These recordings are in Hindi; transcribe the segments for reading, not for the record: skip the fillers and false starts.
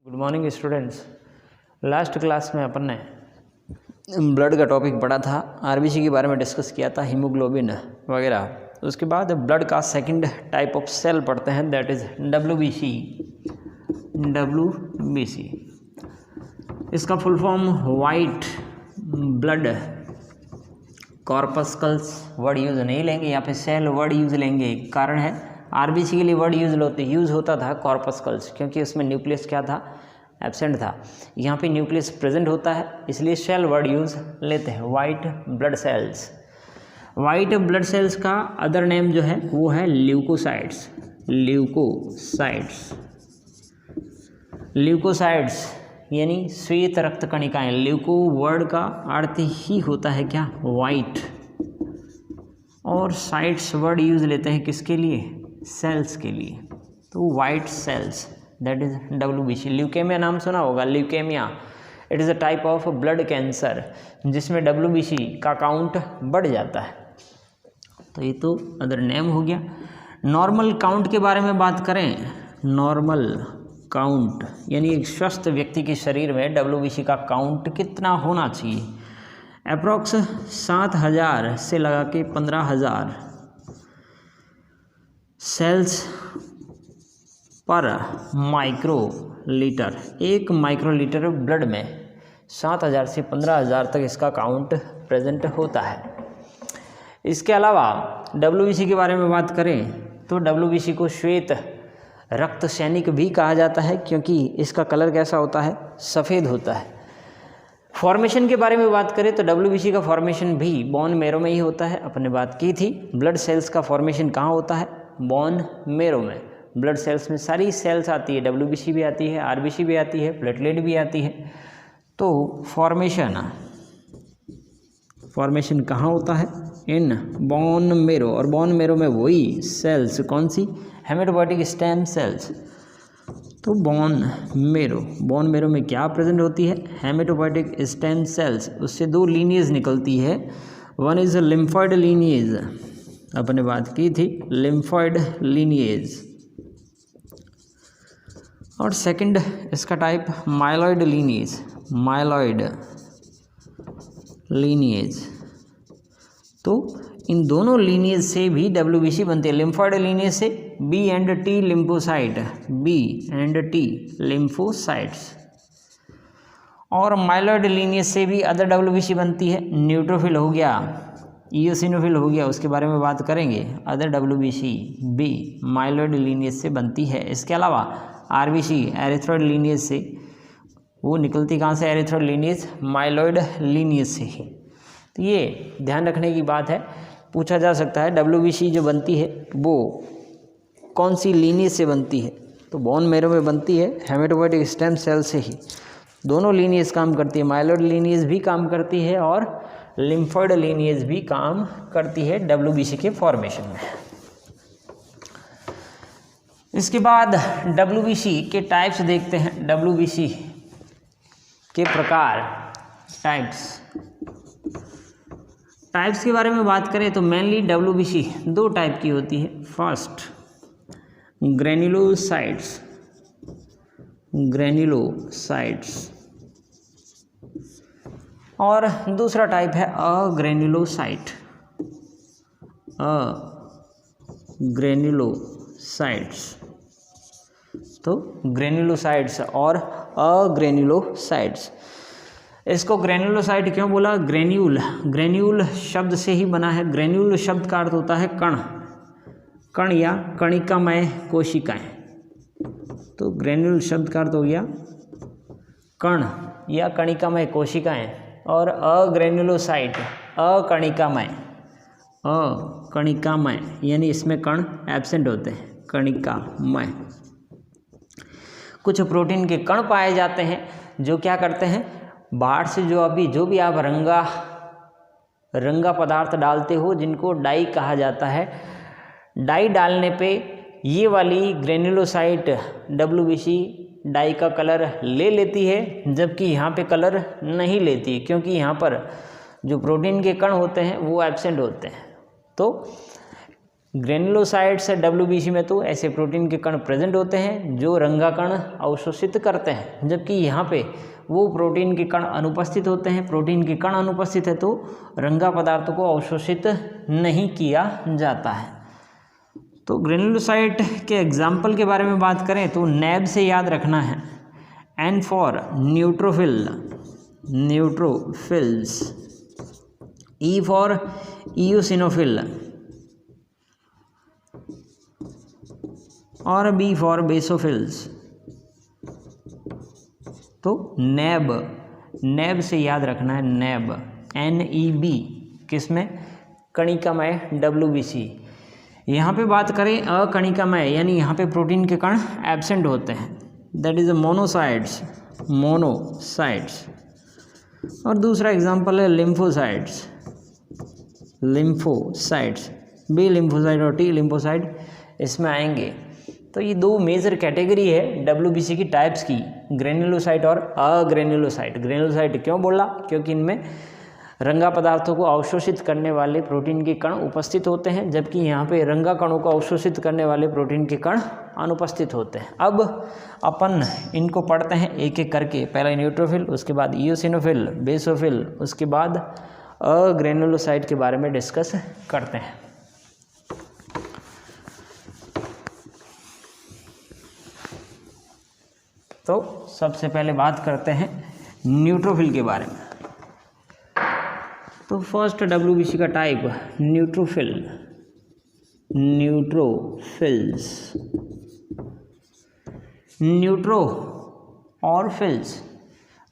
Good morning students. Last class में अपन ने ब्लड का टॉपिक पढ़ा था, आरबीसी के बारे में डिस्कस किया था, हीमोग्लोबिन वगैरह। उसके बाद ब्लड का सेकंड टाइप ऑफ सेल पढ़ते हैं, दैट इज़ डब्ल्यूबीसी। इसका full form white blood corpuscles word use नहीं लेंगे, यहाँ पे सेल वर्ड यूज़ लेंगे। कारण है आरबीसी के लिए वर्ड यूज़ होता था कॉर्पस्कल्स, क्योंकि उसमें न्यूक्लियस क्या था, एब्सेंट था। यहाँ पे न्यूक्लियस प्रेजेंट होता है, इसलिए सेल वर्ड यूज़ लेते हैं। White blood cells, white blood cells का अदर नेम जो है वो है ल्यूकोसाइट्स। ल्यूकोसाइट्स यानी श्वेत रक्त कणिकाएं। ल्यूको वर्ड का अर्थ ही होता है क्या, वाइट, और साइट्स वर्ड यूज़ लेते हैं किसके लिए, सेल्स के लिए। तो white cells, that is WBC. Leukaemia नाम सुना होगा, leukaemia it is a type of blood cancer जिसमें डब्ल्यूबीसी का काउंट बढ़ जाता है। तो ये तो अदर नेम हो गया। नॉर्मल काउंट के बारे में बात करें, नॉर्मल काउंट यानी एक स्वस्थ व्यक्ति के शरीर में डब्ल्यूबीसी का काउंट कितना होना चाहिए। अप्रॉक्स 7,000 से लगा के 15,000 सेल्स पर माइक्रोलीटर। एक माइक्रोलीटर ब्लड में 7,000 से 15,000 तक इसका काउंट प्रेजेंट होता है। इसके अलावा डब्ल्यूबीसी के बारे में बात करें तो डब्ल्यूबीसी को श्वेत रक्त सैनिक भी कहा जाता है, क्योंकि इसका कलर कैसा होता है, सफ़ेद होता है। फॉर्मेशन के बारे में बात करें तो डब्ल्यूबीसी का फॉर्मेशन भी बोन मैरो में ही होता है, अपने बात की थी। ब्लड सेल्स का फॉर्मेशन कहाँ होता है, बोन मैरो में। ब्लड सेल्स में सारी सेल्स आती है, डब्ल्यूबीसी भी आती है, आरबीसी भी आती है, प्लेटलेट भी आती है। तो फॉर्मेशन कहाँ होता है, इन बोन मैरो। और बोन मैरो में वही सेल्स कौन सी, हेमेटोपोइटिक स्टेम सेल्स। तो बोन मैरो में क्या प्रेजेंट होती है, हेमेटोपोइटिक स्टेम सेल्स। उससे दो लीनिएज निकलती है, वन इज लिम्फॉइड लीनिएज, अपने बात की थी, लिम्फॉइड लीनिएज, और सेकंड इसका टाइप माइलॉइड लीनिएज। तो इन दोनों लीनिएज से भी डब्ल्यूबीसी बनती है। लिम्फॉइड लीनिएज से बी एंड टी लिम्फोसाइट्स, और माइलॉइड लीनिएज से भी अदर डब्ल्यूबीसी बनती है। न्यूट्रोफिल हो गया, इयोसिनोफिल हो गया, उसके बारे में बात करेंगे। Other WBC be myeloid lineage से बनती है। इसके अलावा आरबीसी एरिथ्रॉइड लीनिएज से, वो निकलती कहाँ से, एरिथ्रॉइड लीनिएज माइलॉइड लीनिएज से है। तो ये ध्यान रखने की बात है, पूछा जा सकता है डब्ल्यूबीसी जो बनती है वो कौन सी लीनिएज से बनती है। तो बोन मैरो में बनती है, हेमेटोपोइटिक स्टेम सेल से ही। दोनों लीनिएज काम करती है, माइलॉइड लीनिएज भी काम करती है और लिम्फॉइड लीनिएज भी काम करती है डब्ल्यूबीसी के फॉर्मेशन में। इसके बाद डब्ल्यूबीसी के टाइप्स देखते हैं, डब्ल्यूबीसी के प्रकार, टाइप्स के बारे में बात करें तो मेनली डब्ल्यूबीसी दो टाइप की होती है। फर्स्ट ग्रेन्युलोसाइट्स, और दूसरा टाइप है अग्रेन्युलोसाइट्स। तो ग्रेन्युलोसाइट्स और अग्रेन्युलोसाइट्स। इसको ग्रेन्युलोसाइट क्यों बोला, ग्रेन्यूल शब्द से ही बना है। ग्रेन्यूल शब्द का अर्थ होता है कण या कणिकामय कोशिकाएं। तो ग्रेन्यूल शब्द का अर्थ हो गया कण या कणिकामय कोशिकाएं, और अग्रेन्युलोसाइट अकणिकामय यानी इसमें कण एब्सेंट होते हैं, कणिकामय। कुछ प्रोटीन के कण पाए जाते हैं जो क्या करते हैं, बाहर से जो भी आप रंगा पदार्थ डालते हो, जिनको डाई कहा जाता है, डाई डालने पे ये वाली ग्रेन्युलोसाइट डब्ल्यूबीसी डाई का कलर ले लेती है, जबकि यहाँ पे कलर नहीं लेती, क्योंकि यहाँ पर जो प्रोटीन के कण होते हैं वो एब्सेंट होते हैं। तो ग्रेनुलोसाइट्स WBC में तो ऐसे प्रोटीन के कण प्रेजेंट होते हैं जो रंगाकण अवशोषित करते हैं, जबकि यहाँ पे वो प्रोटीन के कण अनुपस्थित होते हैं। प्रोटीन के कण अनुपस्थित है तो रंगा पदार्थों को अवशोषित नहीं किया जाता है। तो ग्रेनुलोसाइट के एग्जाम्पल के बारे में बात करें तो नैब से याद रखना है, N for neutrophil, neutrophils, E for eosinophil और B फॉर बेसोफिल्स। तो नैब से याद रखना है, नैब NEB किसमें, कणिकामय WBC। यहाँ पे बात करें अकणिकामय यानी यहाँ पे प्रोटीन के कण एब्सेंट होते हैं, दैट इज मोनोसाइट्स, मोनोसाइट्स। और दूसरा एग्जांपल है लिम्फोसाइट्स, लिम्फोसाइट्स, बी लिम्फोसाइट और टी लिम्फोसाइट इसमें आएंगे। तो ये दो मेजर कैटेगरी है WBC की टाइप्स की, ग्रेनुलोसाइट और अग्रेनुलोसाइट। ग्रेनुलोसाइट क्यों बोला, क्योंकि इनमें रंगा पदार्थों को अवशोषित करने वाले प्रोटीन के कण उपस्थित होते हैं, जबकि यहाँ पे रंगा कणों को अवशोषित करने वाले प्रोटीन के कण अनुपस्थित होते हैं। अब अपन इनको पढ़ते हैं एक एक करके, पहले न्यूट्रोफिल, उसके बाद इयोसिनोफिल, बेसोफिल, उसके बाद अग्रेनुलोसाइट के बारे में डिस्कस करते हैं। तो सबसे पहले बात करते हैं न्यूट्रोफिल के बारे में। तो फर्स्ट WBC का टाइप न्यूट्रोफिल, न्यूट्रोफिल्स। न्यूट्रो और फिल्स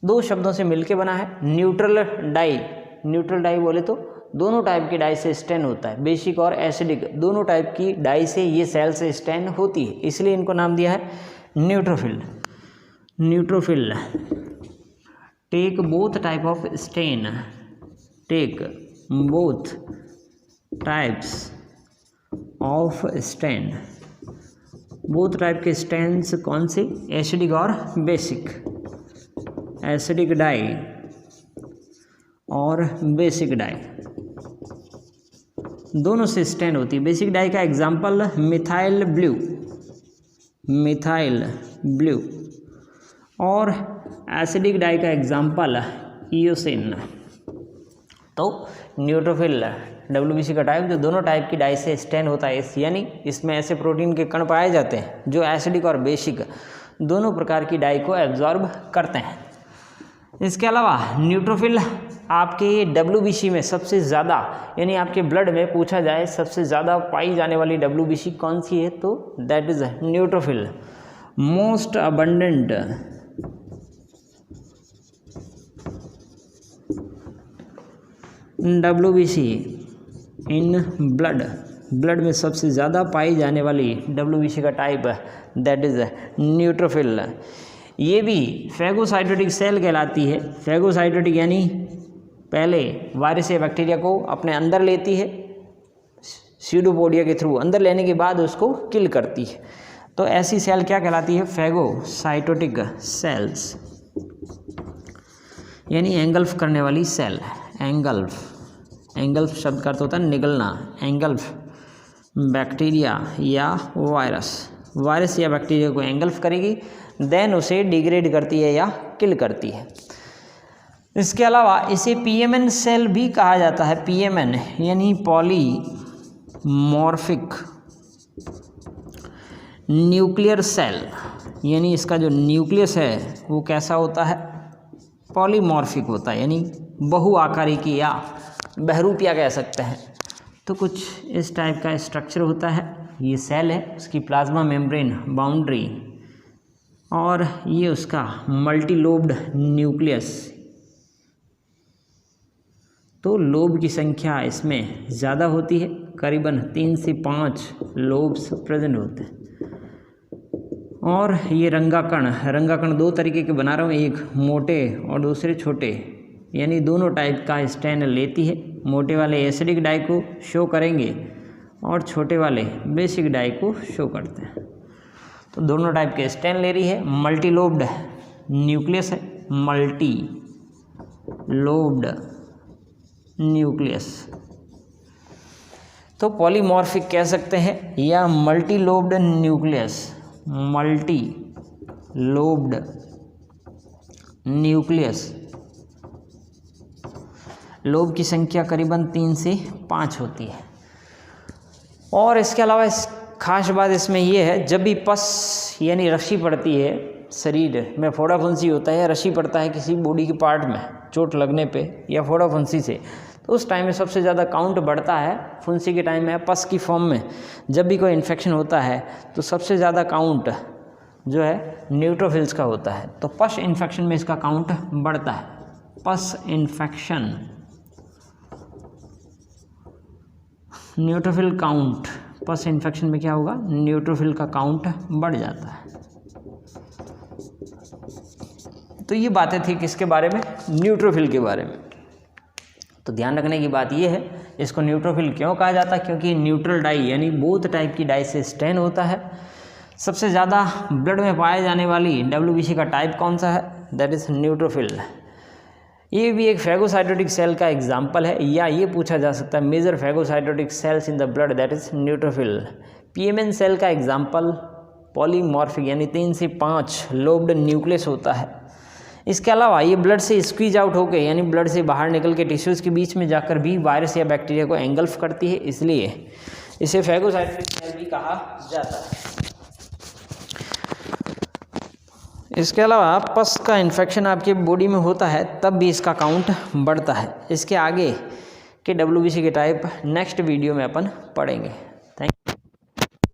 दो शब्दों से मिलके बना है। न्यूट्रल डाई, न्यूट्रल डाई बोले तो दोनों टाइप की डाई से स्टेन होता है, बेसिक और एसिडिक, दोनों टाइप की डाई से ये सेल से स्टेन होती है, इसलिए इनको नाम दिया है neutrophil. Neutrophil take both type of stain, take both types of stain. Both type के स्टेन्स कौन से, एसिडिक और बेसिक, एसिडिक डाई और बेसिक डाई, दोनों से स्टेन होती है। बेसिक डाई का example methyl blue, methyl blue, और एसिडिक डाई का एग्जांपल इयोसिन। तो न्यूट्रोफिल WBC का टाइप जो दोनों टाइप की डाई से स्टेन होता है, यानी इसमें ऐसे प्रोटीन के कण पाए जाते हैं जो एसिडिक और बेसिक दोनों प्रकार की डाई को एब्जॉर्ब करते हैं। इसके अलावा न्यूट्रोफिल आपके WBC में सबसे ज़्यादा, यानी आपके ब्लड में पूछा जाए सबसे ज़्यादा पाई जाने वाली WBC कौन सी है, तो that is neutrophil. Most abundant WBC in blood, blood में सबसे ज़्यादा पाई जाने वाली WBC का टाइप दैट इज़ न्यूट्रोफिल। ये भी फैगोसाइटोटिक सेल कहलाती है। फैगोसाइटोटिक यानी पहले वायरस या बैक्टीरिया को अपने अंदर लेती है, सीडोपोडिया के थ्रू अंदर लेने के बाद उसको किल करती है। तो ऐसी सेल क्या कहलाती है, फैगोसाइटोटिक सेल्स, यानी एंगल्फ करने वाली सेल। एंगल्फ, एंगल्फ शब्द का अर्थ होता है निगलना। एंगल्फ बैक्टीरिया या वायरस, वायरस या बैक्टीरिया को एंगल्फ करेगी, देन उसे डिग्रेड करती है या किल करती है। इसके अलावा इसे PMN सेल भी कहा जाता है। PMN यानी पॉलीमॉर्फिक न्यूक्लियर सेल, यानी इसका जो न्यूक्लियस है वो कैसा होता है, पॉलीमॉर्फिक होता है, यानी बहुआकारी की या बहरूपिया कह सकते हैं। तो कुछ इस टाइप का स्ट्रक्चर होता है। ये सेल है, उसकी प्लाज्मा मेम्ब्रेन बाउंड्री, और ये उसका मल्टीलोब्ड न्यूक्लियस। तो लोब की संख्या इसमें ज़्यादा होती है, करीबन 3 से 5 लोब्स प्रेजेंट होते हैं। और ये रंगाकण दो तरीके के बना रहा हूँ, एक मोटे और दूसरे छोटे, यानी दोनों टाइप का स्टेन लेती है। मोटे वाले एसिडिक डाई को शो करेंगे और छोटे वाले बेसिक डाई को शो करते हैं। तो दोनों टाइप के स्टेन ले रही है। मल्टी लोब्ड न्यूक्लियस है, मल्टी लोब्ड न्यूक्लियस। तो पॉलीमॉर्फिक कह सकते हैं या multi lobed nucleus, multi lobed nucleus, lobe की संख्या करीबन 3 से 5 होती है। और इसके अलावा इस खास बात इसमें यह है, जब भी पस यानी रस्सी पड़ती है, शरीर में फोड़ा फुंसी होता है या रस्सी पड़ता है किसी बॉडी के पार्ट में चोट लगने पे या फोड़ा फुंसी से, तो उस टाइम में सबसे ज़्यादा काउंट बढ़ता है फुंसी के टाइम में पस की फॉर्म में। जब भी कोई इन्फेक्शन होता है तो सबसे ज़्यादा काउंट जो है न्यूट्रोफिल्स का होता है। तो पस इन्फेक्शन में इसका काउंट बढ़ता है। पस इन्फेक्शन, न्यूट्रोफिल काउंट, पस इन्फेक्शन में क्या होगा, न्यूट्रोफिल का काउंट बढ़ जाता है। तो ये बातें थी किसके बारे में, न्यूट्रोफिल के बारे में। तो ध्यान रखने की बात ये है, इसको न्यूट्रोफिल क्यों कहा जाता है, क्योंकि न्यूट्रल डाई यानी बोथ टाइप की डाई से स्टेन होता है। सबसे ज़्यादा ब्लड में पाए जाने वाली WBC का टाइप कौन सा है, दैट इज़ न्यूट्रोफिल। ये भी एक फैगोसाइटोटिक सेल का एग्जाम्पल है, या ये पूछा जा सकता है major phagocytic cells in the blood that is neutrophil. PMN cell का एग्जाम्पल पॉलीमॉर्फिक यानी 3 से 5 लोब्ड न्यूक्लियस होता है। इसके अलावा ये ब्लड से स्क्वीज आउट होकर यानी ब्लड से बाहर निकल के टिश्यूज़ के बीच में जाकर भी वायरस या बैक्टीरिया को एंगल्फ करती है, इसलिए इसे फैगोसाइटोटिक सेल भी कहा जाता है। इसके अलावा पस का इन्फेक्शन आपके बॉडी में होता है तब भी इसका काउंट बढ़ता है। इसके आगे के WBC के टाइप नेक्स्ट वीडियो में अपन पढ़ेंगे।